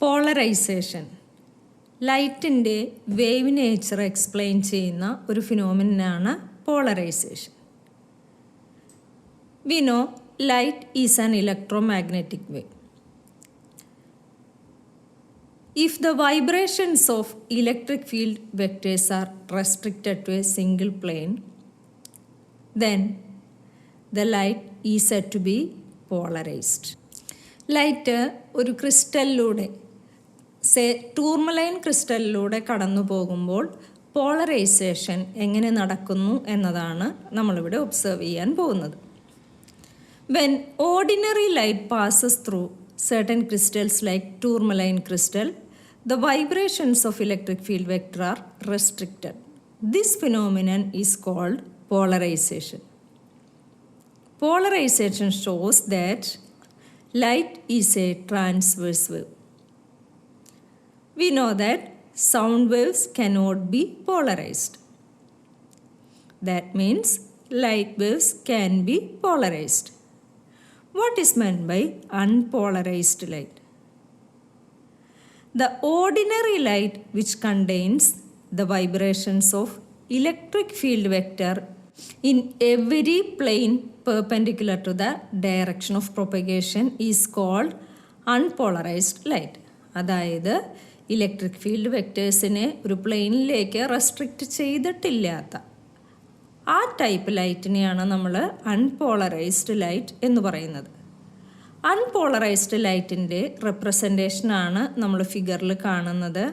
Polarisation ലൈറ്റിൻ്റെ wave nature explain ചെയ്യുന്ന ഒരു ഫിനോമിനനാണ് polarization. We know light is an electromagnetic wave. If the vibrations of electric field vectors are restricted to a single plane, then the light is said to be polarized. Light ഒരു ക്രിസ്റ്റലിലൂടെ tourmaline ക്രിസ്റ്റലിലൂടെ കടന്നു പോകുമ്പോൾ polarisation എങ്ങനെ നടക്കുന്നു എന്നതാണ് നമ്മളിവിടെ observe ചെയ്യാൻ പോകുന്നത്. When ordinary light passes through certain crystals like tourmaline crystal, the vibrations of electric field vector are restricted. This phenomenon is called polarization. Polarization shows that light is a transverse wave. We know that sound waves cannot be polarized. That means light waves can be polarized. What is meant by unpolarized light? The ordinary light which contains the vibrations of electric field vector in every plane perpendicular to the direction of propagation is called unpolarized light. അതായത് electric field വെക്ടേഴ്സിനെ ഒരു പ്ലെയിനിലേക്ക് restrict ചെയ്തിട്ടില്ലാത്ത ആ type ലൈറ്റിനെയാണ് നമ്മൾ unpolarised light എന്ന് പറയുന്നത്. Unpolarised ലൈറ്റിൻ്റെ റെപ്രസെൻറ്റേഷനാണ് നമ്മൾ ഫിഗറിൽ കാണുന്നത്.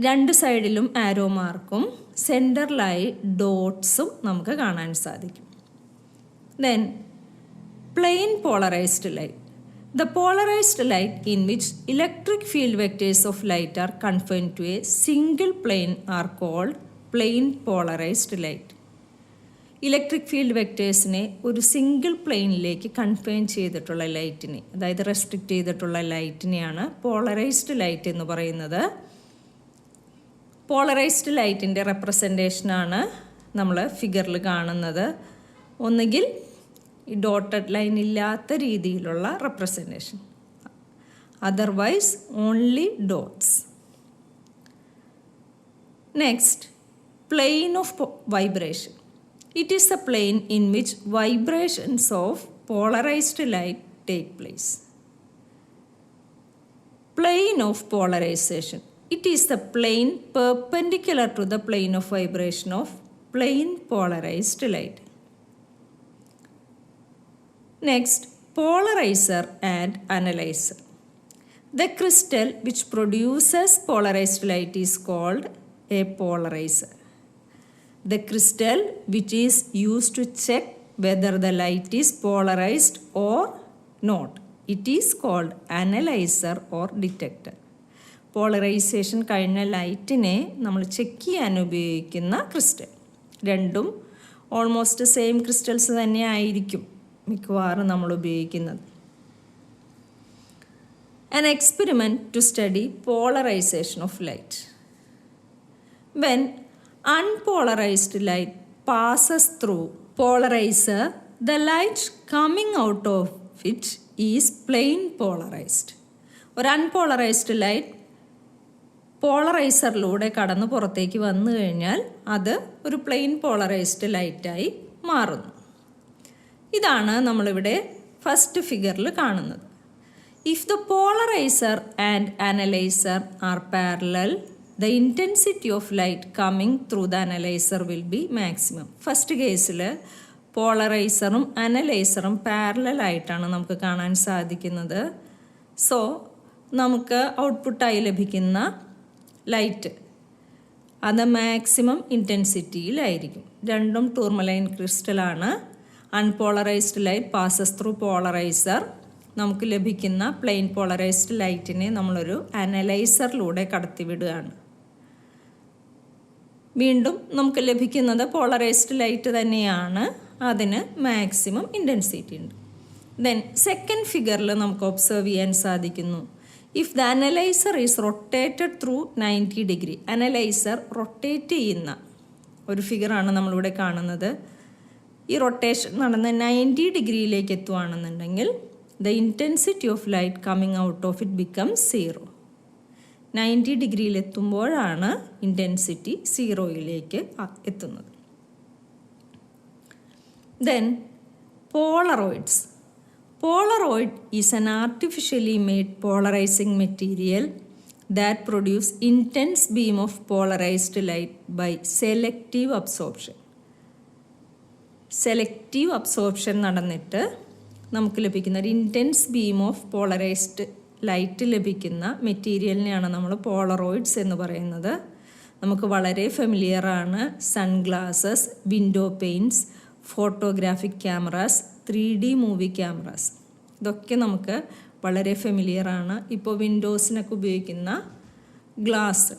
രണ്ട് സൈഡിലും ആരോ മാർക്കും സെൻറ്ററിലായി ഡോട്ട്സും നമുക്ക് കാണാൻ സാധിക്കും. Then plain polarised light. The polarized light in which electric field vectors of light are confined to a single plane are called plain polarized light. Electric field വെക്ടേഴ്സിനെ ഒരു സിംഗിൾ പ്ലെയിനിലേക്ക് കൺഫൈൻ ചെയ്തിട്ടുള്ള ലൈറ്റിനെ, അതായത് റെസ്ട്രിക്റ്റ് ചെയ്തിട്ടുള്ള ലൈറ്റിനെയാണ് പോളറൈസ്ഡ് ലൈറ്റ് എന്ന് പറയുന്നത്. Polarised ലൈറ്റിൻ്റെ റെപ്രസെൻറ്റേഷനാണ് നമ്മൾ ഫിഗറിൽ കാണുന്നത്. ഒന്നുകിൽ ഈ ഡോട്ടഡ് ലൈൻ ഇല്ലാത്ത രീതിയിലുള്ള representation, otherwise only dots. Next, plain of vibration. It is the plane in which vibrations of polarized light take place. Plane of polarization. It is the plane perpendicular to the plane of vibration of plain polarized light. Next, polarizer and analyzer. The crystal which produces polarized light is called a polarizer. The crystal which is used to check whether the light is polarized or not, it is called analyzer or detector. Polarisation കഴിഞ്ഞ ലൈറ്റിനെ നമ്മൾ check ചെയ്യാൻ ഉപയോഗിക്കുന്ന crystal. രണ്ടും almost same crystals തന്നെ ആയിരിക്കും മിക്കവാറും നമ്മൾ ഉപയോഗിക്കുന്നത്. An experiment to study polarization of light. When unpolarized light passes through polarizer, the light coming out of it is plain polarized. ഒരു അൺപോളറൈസ്ഡ് ലൈറ്റ് പോളറൈസറിലൂടെ കടന്ന് പുറത്തേക്ക് വന്നു കഴിഞ്ഞാൽ അത് ഒരു പ്ലെയിൻ പോളറൈസ്ഡ് ലൈറ്റായി മാറുന്നു. ഇതാണ് നമ്മളിവിടെ ഫസ്റ്റ് ഫിഗറിൽ കാണുന്നത്. If the polarizer and analyser R parallel, the intensity of light coming through the analyzer will be maximum. First കേസിൽ പോളറൈസറും അനലൈസറും പാരലൽ ആയിട്ടാണ് നമുക്ക് കാണാൻ സാധിക്കുന്നത്. സോ നമുക്ക് ഔട്ട്പുട്ടായി ലഭിക്കുന്ന ലൈറ്റ് അത് മാക്സിമം ഇൻറ്റൻസിറ്റിയിലായിരിക്കും. രണ്ടും ടൂർമലൈൻ ക്രിസ്റ്റലാണ്. Unpolarized light passes through polarizer. നമുക്ക് ലഭിക്കുന്ന പ്ലെയിൻ പോളറൈസ്ഡ് ലൈറ്റിനെ നമ്മളൊരു അനലൈസറിലൂടെ കടത്തിവിടുകയാണ്. വീണ്ടും നമുക്ക് ലഭിക്കുന്നത് പോളറൈസ്ഡ് ലൈറ്റ് തന്നെയാണ്. അതിന് മാക്സിമം ഇൻറ്റൻസിറ്റി ഉണ്ട്. ദെൻ സെക്കൻഡ് ഫിഗറിൽ നമുക്ക് ഒബ്സർവ് ചെയ്യാൻ സാധിക്കുന്നു. If the analyser is rotated through 90 degree, analyser rotate ചെയ്യുന്ന ഒരു ഫിഗറാണ് നമ്മളിവിടെ കാണുന്നത്. ഈ റൊട്ടേഷൻ നടന്ന് 90 ഡിഗ്രിയിലേക്ക് എത്തുകയാണെന്നുണ്ടെങ്കിൽ the intensity of light coming out of it becomes 0. 90 ഡിഗ്രിയിൽ എത്തുമ്പോഴാണ് ഇൻറ്റൻസിറ്റി 0യിലേക്ക് എത്തുന്നത്. Then Polaroids. Polaroid is an artificially made polarizing material that produce intense beam of polarized light by selective absorption. Selective absorption നടന്നിട്ട് നമുക്ക് ലഭിക്കുന്ന ഒരു intense beam of polarized light ലഭിക്കുന്ന മെറ്റീരിയലിനെയാണ് നമ്മൾ polaroids എന്ന് പറയുന്നത്. നമുക്ക് വളരെ ഫെമിലിയറാണ്. Sunglasses, window panes, photographic cameras, 3D movie cameras, ഇതൊക്കെ നമുക്ക് വളരെ ഫെമിലിയറാണ്. ഇപ്പോൾ വിൻഡോസിനൊക്കെ ഉപയോഗിക്കുന്ന ഗ്ലാസ്,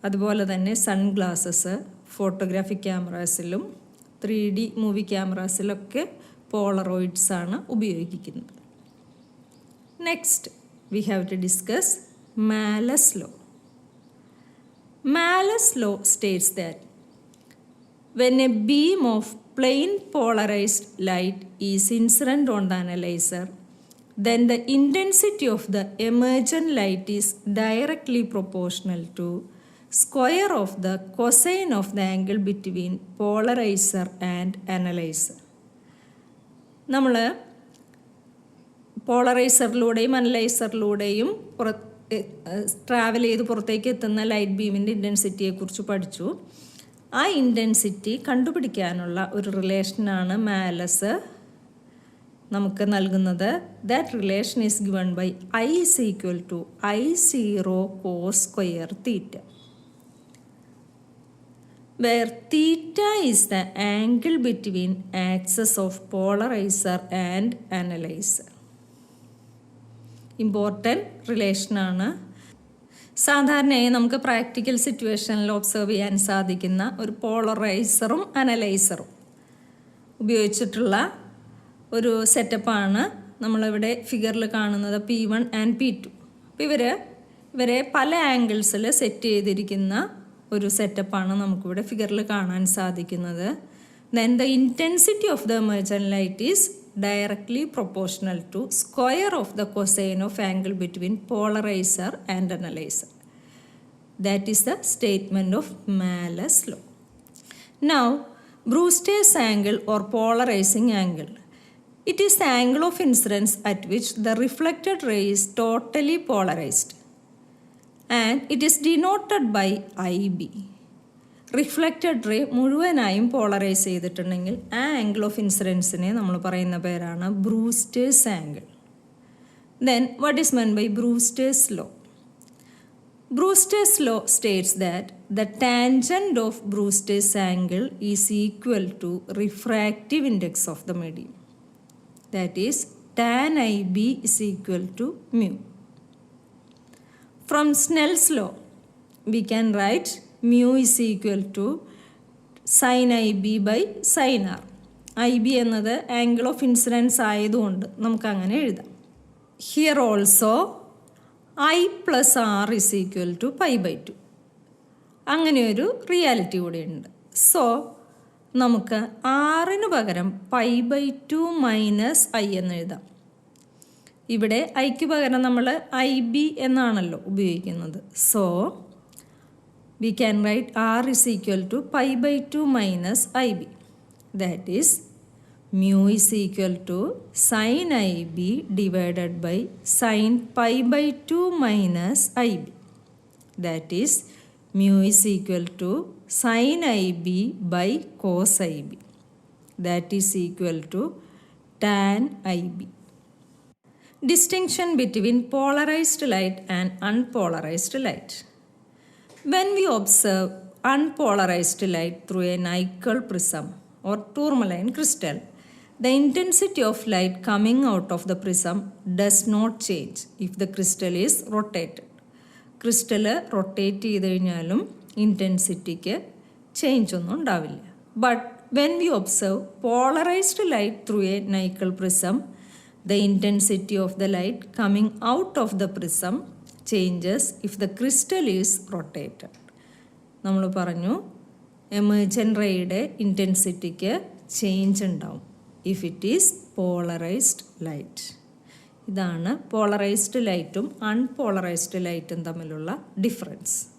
അതുപോലെ തന്നെ സൺഗ്ലാസസ്, ഫോട്ടോഗ്രാഫിക് ക്യാമറാസിലും 3D മൂവി ക്യാമറാസിലൊക്കെ പോളറോയിഡ്സ് ആണ് ഉപയോഗിക്കുന്നത്. Next we have to discuss Malus law. Malus law states that when a beam of plain polarized light is incident on the analyzer, then the intensity of the emergent light is directly proportional to square of the cosine of the angle between polarizer and analyzer. നമ്മൾ പോളറൈസറിലൂടെയും അനലൈസറിലൂടെയും travel ചെയ്ത് പുറത്തേക്ക് എത്തുന്ന light ബീമിൻ്റെ ഇൻറ്റൻസിറ്റിയെക്കുറിച്ച് പഠിച്ചു. ആ intensity കണ്ടുപിടിക്കാനുള്ള ഒരു റിലേഷനാണ് മാലസ് നമുക്ക് നൽകുന്നത്. That relation is given by I is equal to I0 cos square theta, where theta is the angle between axes of polarizer and analyzer. Important റിലേഷനാണ്. സാധാരണയായി നമുക്ക് പ്രാക്ടിക്കൽ സിറ്റുവേഷനിൽ ഒബ്സർവ് ചെയ്യാൻ സാധിക്കുന്ന ഒരു പോളറൈസറും അനലൈസറും ഉപയോഗിച്ചിട്ടുള്ള ഒരു സെറ്റപ്പാണ് നമ്മളിവിടെ ഫിഗറിൽ കാണുന്നത് P1 ആൻഡ് P2. അപ്പോൾ ഇവരെ പല ആംഗിൾസിൽ സെറ്റ് ചെയ്തിരിക്കുന്ന ഒരു സെറ്റപ്പാണ് നമുക്കിവിടെ ഫിഗറിൽ കാണാൻ സാധിക്കുന്നത്. Then the intensity of the emergent light is directly proportional to square of the cosine of angle between polarizer and analyzer. That is the statement of Malus law. Now, Brewster's angle or polarizing angle. It is the angle of incidence at which the reflected ray is totally polarized, and it is denoted by IB. Reflected ray മുഴുവനായും polarise ചെയ്തിട്ടുണ്ടെങ്കിൽ ആ angle of ഇൻസിഡൻസിനെ നമ്മൾ പറയുന്ന പേരാണ് Brewster's angle. Then what is meant by Brewster's law? Brewster's law states that the tangent of Brewster's angle is equal to refractive index of the medium. That is tan IB is equal to mu. From Snell's law, we can write mu is equal to sin IB by sin R. IB എന്നത് angle of incidence ആയതുകൊണ്ട് നമുക്ക് അങ്ങനെ എഴുതാം. Here also I plus R is equal to pi by 2. അങ്ങനെയൊരു reality കൂടെയുണ്ട്. So നമുക്ക് ആറിന് പകരം പൈ ബൈ 2 മൈനസ് ഐ എന്ന് എഴുതാം. ഇവിടെ ഐക്ക് പകരം നമ്മൾ IB എന്നാണല്ലോ ഉപയോഗിക്കുന്നത്. So we can write R is equal to pi by 2 minus IB. That is mu is equal to sin IB divided by sin pi by 2 minus IB. That is mu is equal to sin IB by cos IB. That is equal to tan IB. Distinction between polarized light and unpolarized light. When we observe unpolarized light through a nickel prism or tourmaline crystal, the intensity of light coming out of the prism does not change if the crystal is rotated. Crystal rotate ചെയ്ത് കഴിഞ്ഞാലും ഇൻറ്റൻസിറ്റിക്ക് change ഒന്നും ഉണ്ടാവില്ല. But when we observe polarized light through a nickel prism, the intensity of the light coming out of the prism changes if the crystal is rotated. നമ്മൾ പറഞ്ഞു emergent റേയുടെ ഇൻറ്റൻസിറ്റിക്ക് change ഉണ്ടാവും if it is polarised light. ഇതാണ് polarised ലൈറ്റും unpolarised ലൈറ്റും തമ്മിലുള്ള difference.